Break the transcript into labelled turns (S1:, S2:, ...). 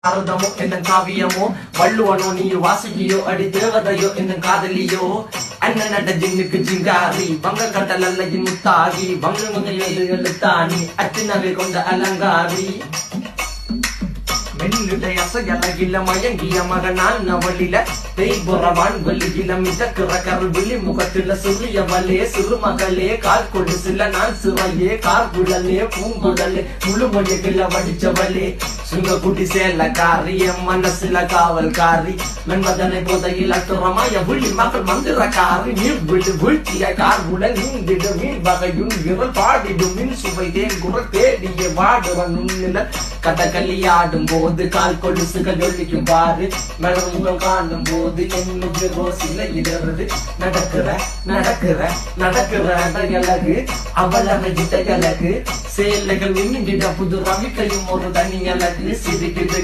S1: பாரதமோ என்ன காவியமோ வள்ளுவனோ நீ வாசுகியோ அடி தேவதையோ என்ன காதலியோ அண்ணன் நட ஜின்னுக்கு ஜிங்காரி வங்க கடல் அல்லகின் முத்தாகி வங்க முகையது எழுத்தாணி அச்சினவை கொண்ட அலங்காரி மென்னுடைய அசையலகில மயங்கிய மகனான் அவளில தேய்புறவான் வெளியில மிதக்கிற கருவிழி முகத்தில சிறியவளே சிறுமகளே கால் கொடு சில நான் சிறையே கார்குழலே பூங்குடலே முழுமொழிகள வடிச்சவளே சுங்கக்குட்டி சேலக்காரி என் மனசுல காவல்காரி மென்மதனை போதையில் அத்துறமாய விழி மகள் மந்திரக்காரி நீர் விழு வீழ்த்திய கார்குடல் நீந்திடு மீன் வகையும் விரல் பாடிடும் மின் சுவை தேங்குற தேடிய வாடுற நுண்ணில கதகளியாடும் போது கால் கொலுசுகள் ஒழிக்கும் பாரு மலர் முகம் காணும் போது என்னுடைய ரோசில இடறது நடக்கிற நடக்கிற நடக்கிற அழகு அவளவை அழகு சேலைகள் மின்னிட புது ரவிக்கையும் ஒரு தனி அழகு சிரிக்குது